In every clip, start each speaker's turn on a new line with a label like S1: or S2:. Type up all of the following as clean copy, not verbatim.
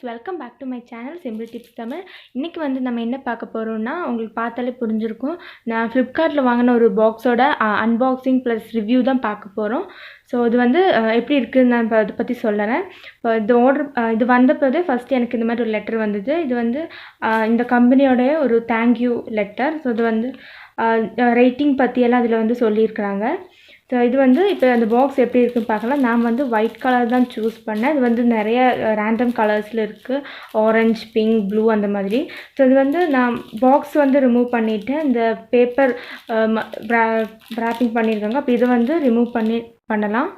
S1: Welcome back to my channel simple tips Tamil. இன்றைக்கி வந்து நம்ம என்ன பார்க்க போகிறோம்னா, உங்களுக்கு பார்த்தாலே புரிஞ்சிருக்கும். நான் ஃப்ளிப்கார்ட்டில் வாங்கின ஒரு பாக்ஸோட அன்பாக்சிங் ப்ளஸ் ரிவ்யூ தான் பார்க்க போகிறோம். ஸோ இது வந்து எப்படி இருக்குதுன்னு நான் அதை பற்றி சொல்லுறேன். இப்போ இது வந்தப்போதே ஃபஸ்ட்டு எனக்கு இந்த மாதிரி ஒரு லெட்டர் வந்தது. இது வந்து இந்த கம்பெனியோடைய ஒரு தேங்க்யூ லெட்டர். ஸோ இது வந்து ரேட்டிங் பற்றியெல்லாம் அதில் வந்து சொல்லியிருக்கிறாங்க. ஸோ இது வந்து இப்போ அந்த பாக்ஸ் எப்படி இருக்குன்னு பார்க்கலாம். நான் வந்து ஒயிட் கலர் தான் சூஸ் பண்ணேன். இது வந்து நிறைய ரேண்டம் கலர்ஸில் இருக்குது, ஆரஞ்ச், பிங்க், ப்ளூ அந்த மாதிரி. ஸோ இது வந்து நான் பாக்ஸ் வந்து ரிமூவ் பண்ணிவிட்டு இந்த பேப்பர் ராப்பிங் பண்ணியிருக்காங்க. அப்போ இதை வந்து ரிமூவ் பண்ணலாம்.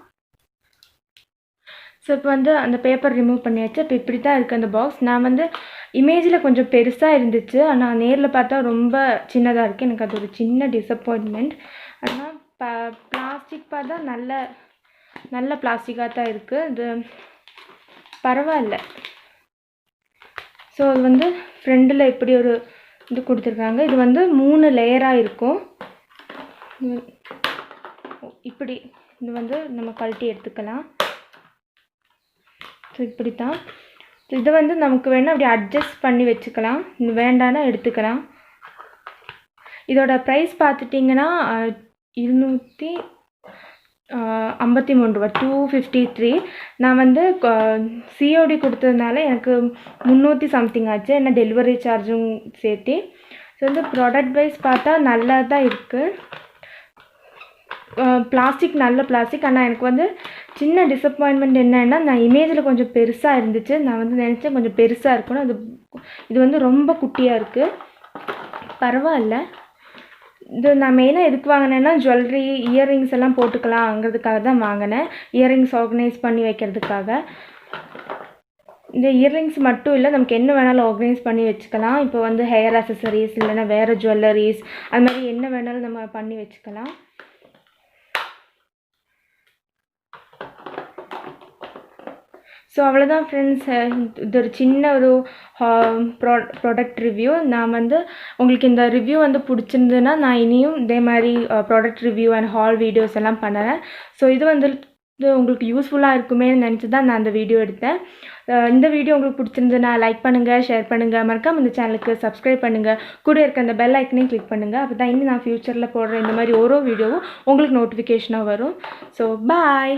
S1: ஸோ இப்போ வந்து அந்த பேப்பர் ரிமூவ் பண்ணியாச்சு. இப்போ இப்படி தான் இருக்குது அந்த பாக்ஸ். நான் வந்து இமேஜில் கொஞ்சம் பெருசாக இருந்துச்சு, ஆனால் நேரில் பார்த்தா ரொம்ப சின்னதாக இருக்குது. எனக்கு அது ஒரு சின்ன டிசப்பாயின்மெண்ட். ஆனால் பிளாஸ்டிக் பார்த்தா நல்ல பிளாஸ்டிக்காக தான் இருக்குது. இது பரவாயில்ல. ஸோ இது வந்து ஃப்ரெண்டில் இப்படி ஒரு இது கொடுத்துருக்காங்க. இது வந்து 3 லேயராக இருக்கும். இப்படி இது வந்து நம்ம கழட்டி எடுத்துக்கலாம். ஸோ இப்படி தான். இதை வந்து நமக்கு வேணால் அப்படி அட்ஜஸ்ட் பண்ணி வச்சுக்கலாம், வேண்டானா எடுத்துக்கலாம். இதோட ப்ரைஸ் பார்த்துட்டிங்கன்னா 253 ரூபா, 253. நான் வந்து சிஓடி கொடுத்ததுனால எனக்கு 300 சம்திங் ஆச்சு, என்ன டெலிவரி சார்ஜும் சேர்த்து. ஸோ வந்து ப்ராடக்ட் வைஸ் பார்த்தா நல்லா தான் இருக்குது. பிளாஸ்டிக் நல்ல பிளாஸ்டிக். ஆனால் எனக்கு வந்து சின்ன டிசப்பாயின்மெண்ட் என்னென்னா, நான் இமேஜில் கொஞ்சம் பெருசாக இருந்துச்சு. நான் வந்து நினச்சேன் கொஞ்சம் பெருசாக இருக்கணும். இது வந்து ரொம்ப குட்டியாக இருக்குது. பரவாயில்ல. இது நான் மெயினாக எதுக்கு வாங்கினேன்னா, ஜுவல்லரி, இயர்ரிங்ஸ் எல்லாம் போட்டுக்கலாங்கிறதுக்காக தான் வாங்கினேன். இயர்ரிங்ஸ் ஆர்கனைஸ் பண்ணி வைக்கிறதுக்காக. இந்த இயர்ரிங்ஸ் மட்டும் இல்லை, நமக்கு என்ன வேணாலும் ஆர்கனைஸ் பண்ணி வச்சுக்கலாம். இப்போ வந்து ஹேர் அக்சசரிஸ் இல்லைன்னா வேறு ஜுவல்லரிஸ் அது மாதிரி என்ன வேணாலும் நம்ம பண்ணி வச்சுக்கலாம். ஸோ அவ்வளோதான் ஃப்ரெண்ட்ஸ். இது ஒரு சின்ன ஒரு ப்ராடக்ட் ரிவ்யூ. நான் வந்து உங்களுக்கு இந்த ரிவ்யூ வந்து பிடிச்சிருந்ததுன்னா நான் இனியும் இதே மாதிரி product review and hall videos எல்லாம் பண்ணுறேன். ஸோ இது வந்து உங்களுக்கு யூஸ்ஃபுல்லாக இருக்குமே நினச்சி தான் நான் அந்த வீடியோ எடுத்தேன். இந்த வீடியோ உங்களுக்கு பிடிச்சிருந்ததுன்னா லைக் பண்ணுங்கள், ஷேர் பண்ணுங்கள், மறக்காம இந்த சேனலுக்கு சப்ஸ்கிரைப் பண்ணுங்கள். கூட இருக்க அந்த பெல் ஐக்கனையும் கிளிக் பண்ணுங்கள். அப்போ தான் இன்னும் நான் ஃப்யூச்சரில் போடுற இந்த மாதிரி ஒரு வீடியோவும் உங்களுக்கு நோட்டிஃபிகேஷனாக வரும். So bye.